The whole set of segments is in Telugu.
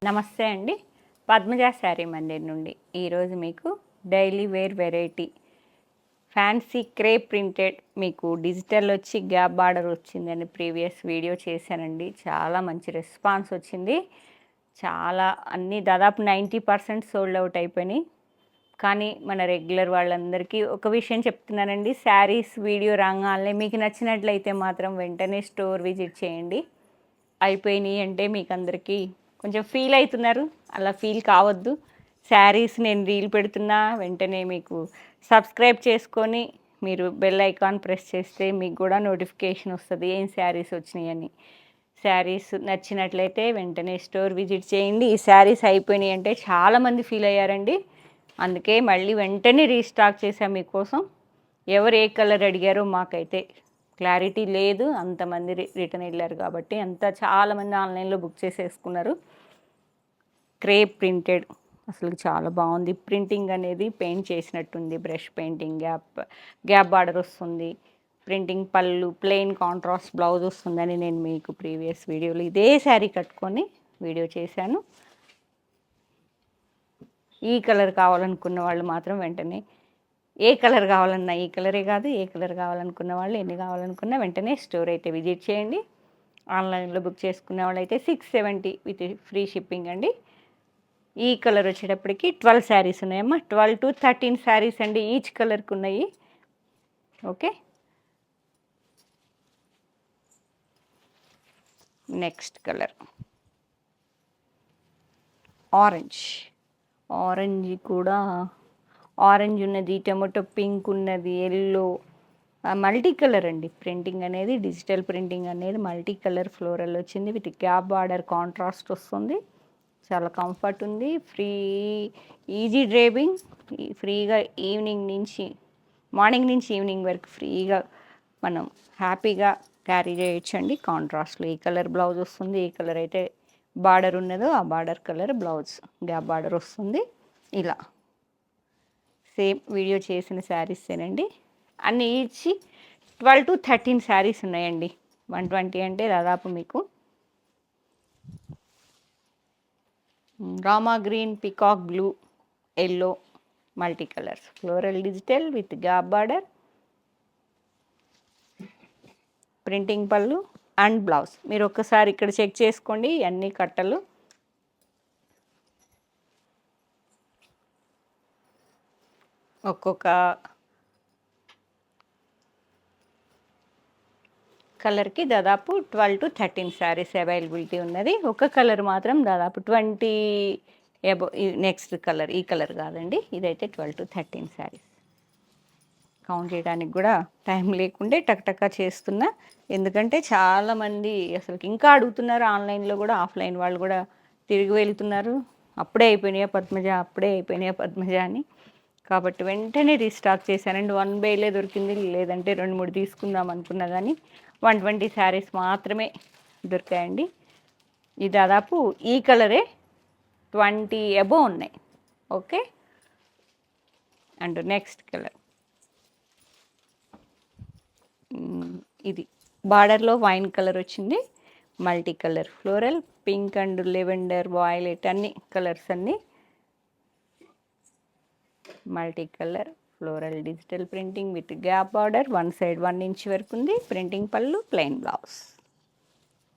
నమస్తే అండి. పద్మజ శారీ మందిర్ నుండి ఈరోజు మీకు daily wear variety fancy crepe printed మీకు డిజిటల్ వచ్చి గ్యాప్ బార్డర్ వచ్చిందని ప్రీవియస్ వీడియో చేశానండి. చాలా మంచి రెస్పాన్స్ వచ్చింది. చాలా అన్నీ దాదాపు 90% సోల్డ్ అవుట్ అయిపోయినాయి. కానీ మన రెగ్యులర్ వాళ్ళందరికీ ఒక విషయం చెప్తున్నానండి, శారీస్ వీడియో రాగానే మీకు నచ్చినట్లయితే మాత్రం వెంటనే స్టోర్ విజిట్ చేయండి. అయిపోయినాయి అంటే మీకు అందరికీ కొంచెం ఫీల్ అవుతున్నారు, అలా ఫీల్ కావద్దు. శారీస్ నేను రీల్ పెడుతున్నా వెంటనే మీకు సబ్స్క్రైబ్ చేసుకొని మీరు బెల్ ఐకాన్ ప్రెస్ చేస్తే మీకు కూడా నోటిఫికేషన్ వస్తుంది ఏం శారీస్ వచ్చినాయని. శారీస్ నచ్చినట్లయితే వెంటనే స్టోర్ విజిట్ చేయండి. ఈ శారీస్ అయిపోయినాయి అంటే చాలామంది ఫీల్ అయ్యారండి. అందుకే మళ్ళీ వెంటనే రీస్టాక్ చేశాం మీకోసం. ఎవరు ఏ కలర్ అడిగారో మాకైతే క్లారిటీ లేదు, అంతమంది రిటర్న్ వెళ్ళారు కాబట్టి చాలామంది ఆన్లైన్లో బుక్ చేసేసుకున్నారు. క్రేప్ ప్రింటెడ్ అసలు చాలా బాగుంది. ప్రింటింగ్ అనేది పెయింట్ చేసినట్టుంది, బ్రష్ పెయింటింగ్, గ్యాప్ బార్డర్ వస్తుంది. ప్రింటింగ్ పళ్ళు, ప్లెయిన్ కాంట్రాస్ట్ బ్లౌజ్ వస్తుందని నేను మీకు ప్రీవియస్ వీడియోలో ఇదే శారీ కట్టుకొని వీడియో చేశాను. ఈ కలర్ కావాలనుకున్న వాళ్ళు మాత్రం వెంటనే ఏ కలర్ కావాలన్నా, ఈ కలరే కాదు ఏ కలర్ కావాలనుకున్న వాళ్ళు ఎన్ని కావాలనుకున్నా వెంటనే స్టోర్ అయితే విజిట్ చేయండి. ఆన్లైన్లో బుక్ చేసుకునే వాళ్ళైతే 670 విత్ ఫ్రీ షిప్పింగ్ అండి. ఈ కలర్ వచ్చేటప్పటికి 12 శారీస్ ఉన్నాయమ్మా. 12 to 13 శారీస్ అండి ఈచ్ కలర్కి ఉన్నాయి. ఓకే, నెక్స్ట్ కలర్ ఆరెంజ్ కూడా ఆరెంజ్ ఉన్నది, టొమాటో పింక్ ఉన్నది, ఎల్లో, మల్టీ కలర్ అండి. ప్రింటింగ్ అనేది డిజిటల్ ప్రింటింగ్ అనేది మల్టీ కలర్ ఫ్లోరల్ వచ్చింది విత్ గ్యాప్ బార్డర్ కాంట్రాస్ట్ వస్తుంది. చాలా కంఫర్ట్ ఉంది. ఈజీ డ్రైవింగ్, ఫ్రీగా మార్నింగ్ నుంచి ఈవినింగ్ వరకు ఫ్రీగా మనం హ్యాపీగా క్యారీ చేయొచ్చండి. కాంట్రాస్ట్లో ఈ కలర్ బ్లౌజ్ వస్తుంది. ఏ కలర్ అయితే బార్డర్ ఉన్నదో ఆ border colour blouse gap border వస్తుంది. ఇలా సేమ్ వీడియో చేసిన శారీసేనండి. అన్నీ ఇచ్చి 12 to 13 శారీస్ ఉన్నాయండి. 120 అంటే దాదాపు మీకు Rama green, peacock blue, yellow, multi colours, floral digital with gap border, printing పళ్ళు అండ్ బ్లౌజ్. మీరు ఒక్కసారి ఇక్కడ చెక్ చేసుకోండి. అన్ని కట్టలు ఒక్కొక్క కలర్కి దాదాపు 12 to 13 శారీస్ అవైలబిలిటీ ఉన్నది. ఒక కలర్ మాత్రం దాదాపు 20 ఎబో. నెక్స్ట్ కలర్ ఈ కలర్ కాదండి, ఇదైతే 12 to 13 శారీస్. కౌంట్ చేయడానికి కూడా టైం లేకుండే టక్టక్గా చేస్తున్నా, ఎందుకంటే చాలామంది అసలు ఇంకా అడుగుతున్నారు. ఆన్లైన్లో కూడా ఆఫ్లైన్ వాళ్ళు కూడా తిరిగి వెళ్తున్నారు, అప్పుడే అయిపోయినాయా పద్మజ అని. కాబట్టి వెంటనే రీస్టాక్ చేశానండి. 1 బేలే దొరికింది, లేదంటే 2-3 తీసుకుందాం అనుకున్నా కానీ 120 శారీస్ మాత్రమే దొరికాయండి. ఇది దాదాపు ఈ కలరే 20 అబో ఉన్నాయి. ఓకే, అండ్ నెక్స్ట్ కలర్ ఇది బార్డర్లో వైన్ కలర్ వచ్చింది. Multi colour floral, pink and lavender, violet, అన్ని కలర్స్ అన్నీ multi colour floral digital printing with gap border. One side 1 inch వరకు ఉంది. ప్రింటింగ్ పళ్ళు, ప్లెయిన్ బ్లౌజ్.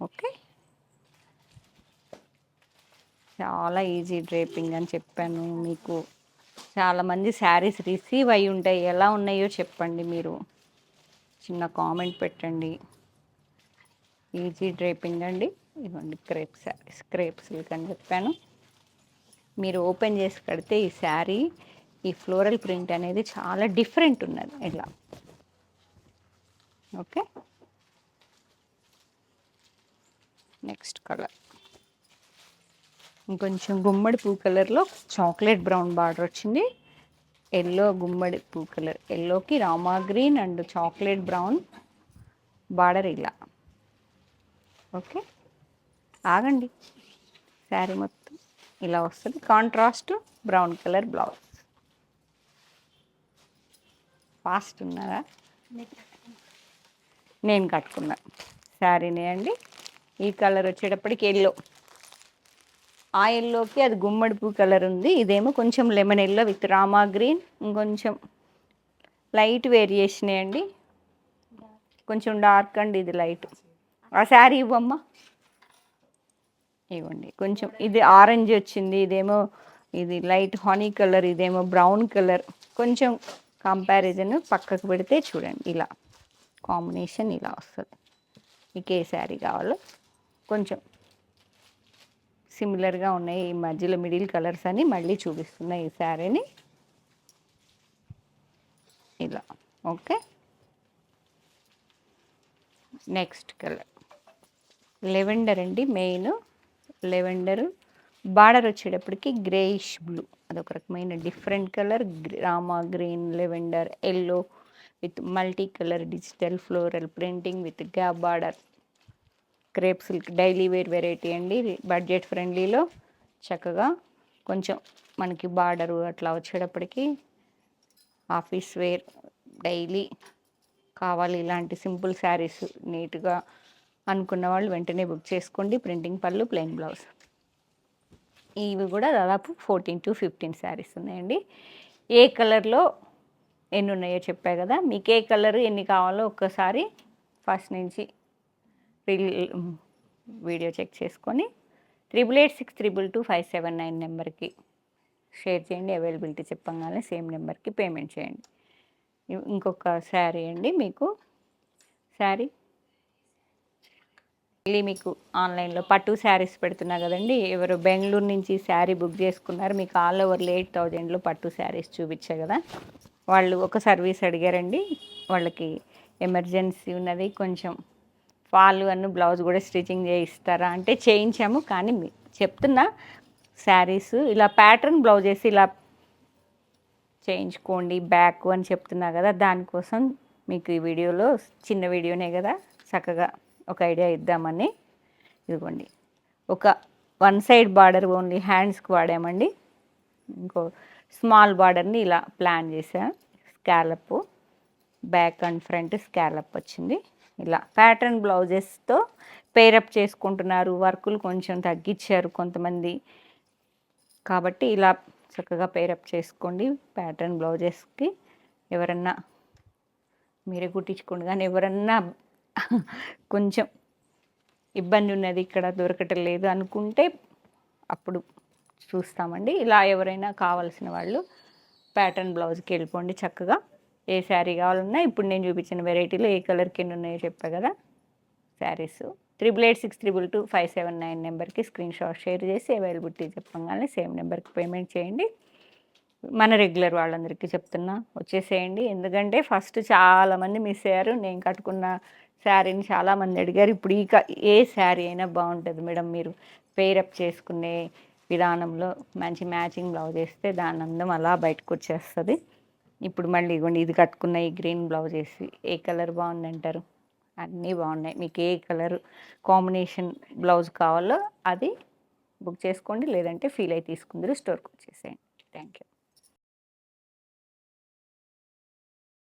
ఓకే, చాలా ఈజీ డ్రేపింగ్ అని చెప్పాను మీకు. చాలామంది శారీస్ రిసీవ్ అయి ఉంటాయి, ఎలా ఉన్నాయో చెప్పండి. మీరు చిన్న కామెంట్ పెట్టండి. ఈజీ డ్రేపింగ్ అండి. ఇవ్వండి క్రేప్ శారీస్, క్రేప్ సిల్క్ అని చెప్పాను. మీరు ఓపెన్ చేసి కడితే ఈ శారీ, ఈ ఫ్లోరల్ ప్రింట్ అనేది చాలా డిఫరెంట్ ఉన్నది ఇలా. ఓకే, నెక్స్ట్ కలర్ ఇంకొంచెం గుమ్మడి పూ కలర్లో చాక్లెట్ బ్రౌన్ బార్డర్ వచ్చింది. ఎల్లో గుమ్మడి పూ కలర్, ఎల్లోకి Rama green and chocolate brown border ఇలా. ఓకే, ఆగండి. శారీ మొత్తం ఇలా వస్తుంది. Contrast brown colour blouse. Fast ఉన్నారా? నేను కట్టుకున్నా శారీనే అండి. ఈ కలర్ వచ్చేటప్పటికి ఎల్లో, ఎల్లోకి అది గుమ్మడి పువ్వు కలర్ ఉంది. ఇదేమో కొంచెం lemon yellow with Rama green, ఇంకొంచెం లైట్ వేరియేషనే అండి, కొంచెం డార్క్ అండి, ఇది లైట్. ఆ శారీ ఇవ్వమ్మా, ఇవ్వండి. కొంచెం ఇది ఆరెంజ్ వచ్చింది, ఇదేమో ఇది లైట్ హనీ కలర్, ఇదేమో బ్రౌన్ కలర్. కొంచెం కంపారిజన్ పక్కకు పెడితే చూడండి, ఇలా కాంబినేషన్ ఇలా వస్తుంది. మీకు ఏ శారీ కావాలో కొంచెం సిమిలర్గా ఉన్నాయి. ఈ మధ్యలో మిడిల్ కలర్స్ అని మళ్ళీ చూపిస్తున్నాయి ఈ శారీని ఇలా. ఓకే, నెక్స్ట్ కలర్ లెవెండర్ అండి. మెయిన్ లెవెండర్ బార్డర్ వచ్చేటప్పటికి గ్రేయిష్ బ్లూ, అదొక రకమైన different colour. Rama green, lavender yellow with multi colour digital floral printing with gap border. Crepe silk daily wear variety అండి, బడ్జెట్ ఫ్రెండ్లీలో చక్కగా కొంచెం మనకి బార్డరు అట్లా వచ్చేటప్పటికి ఆఫీస్ వేర్ డైలీ కావాలి ఇలాంటి సింపుల్ శారీస్ నీట్గా అనుకున్న వాళ్ళు వెంటనే బుక్ చేసుకోండి. ప్రింటింగ్ పళ్ళు, ప్లెయిన్ బ్లౌజ్. ఇవి కూడా దాదాపు 14 to 15 శారీస్ ఉన్నాయండి. ఏ కలర్లో ఎన్ని ఉన్నాయో చెప్పా కదా, మీకు ఏ కలర్ ఎన్ని కావాలో ఒక్కసారి ఫస్ట్ నుంచి వీడియో చెక్ చేసుకొని 8886222579 నెంబర్కి షేర్ చేయండి. అవైలబిలిటీ చెప్పగానే సేమ్ నెంబర్కి పేమెంట్ చేయండి. ఇంకొక శారీ అండి, మీకు శారీ మళ్ళీ మీకు ఆన్లైన్లో పట్టు శారీస్ పెడుతున్నా కదండి. ఎవరు బెంగళూరు నుంచి శారీ బుక్ చేసుకున్నారు, మీకు ఆల్ ఓవర్ 8,000లో పట్టు శారీస్ చూపించా కదా, వాళ్ళు ఒక సర్వీస్ అడిగారండి. వాళ్ళకి ఎమర్జెన్సీ ఉన్నది, కొంచెం ఫాల్ అನ್ನು బ్లౌజ్ కూడా స్టిచ్చింగ్ చేయిస్తారా అంటే చేయించాము. కానీ చెప్తున్నా శారీస్ ఇలా ప్యాటర్న్ బ్లౌజెస్ ఇలా చేయించుకోండి బ్యాక్ అని చెప్తున్నా కదా, దానికోసం మీకు ఈ వీడియోలో చిన్న వీడియోనే కదా చక్కగా ఒక ఐడియా ఇద్దామని. ఇదిగోండి, ఒక వన్ సైడ్ బార్డర్ ఓన్లీ హ్యాండ్స్కి వాడామండి. ఇంకో స్మాల్ బార్డర్ని ఇలా ప్లాన్ చేసా, scallop back and front scallop వచ్చింది. ఇలా ప్యాటర్న్ బ్లౌజెస్తో పేరప్ చేసుకుంటున్నారు. వర్కులు కొంచెం తగ్గించారు కొంతమంది, కాబట్టి ఇలా చక్కగా పేరప్ చేసుకోండి ప్యాటర్న్ బ్లౌజెస్కి. ఎవరన్నా మీరే కుట్టించుకోండి, కానీ ఎవరన్నా కొంచెం ఇబ్బంది ఉన్నది ఇక్కడ దొరకటం లేదు అనుకుంటే అప్పుడు చూస్తామండి. ఇలా ఎవరైనా కావాల్సిన వాళ్ళు ప్యాటర్న్ బ్లౌజ్కి వెళ్ళిపోండి చక్కగా. ఏ శారీ కావాలన్నా ఇప్పుడు నేను చూపించిన వెరైటీలో ఏ కలర్కి ఎన్ని ఉన్నాయో చెప్పా కదా శారీస్. 8886222579 నెంబర్కి స్క్రీన్ షాట్ షేర్ చేసి అవైలబిలిటీ చెప్పగానే సేమ్ నెంబర్కి పేమెంట్ చేయండి. మన రెగ్యులర్ వాళ్ళందరికీ చెప్తున్నా వచ్చేసేయండి, ఎందుకంటే ఫస్ట్ చాలామంది మిస్ అయ్యారు. నేను కట్టుకున్న శారీని చాలామంది అడిగారు. ఇప్పుడు ఏ శారీ అయినా బాగుంటుంది మేడం, మీరు పేరప్ చేసుకునే విధానంలో మంచి మ్యాచింగ్ బ్లౌజ్ వేస్తే దాని అందం అలా బయటకు వచ్చేస్తుంది. ఇప్పుడు మళ్ళీ ఇవ్వండి, ఇది కట్టుకున్న ఈ గ్రీన్ బ్లౌజ్ వేసి ఏ కలర్ బాగుందంటారు? అన్నీ బాగున్నాయి. మీకు ఏ కలర్ కాంబినేషన్ బ్లౌజ్ కావాలో అది బుక్ చేసుకోండి, లేదంటే ఫీల్ అయి తీసుకుందరు స్టోర్కి వచ్చేసేయండి. Thank you.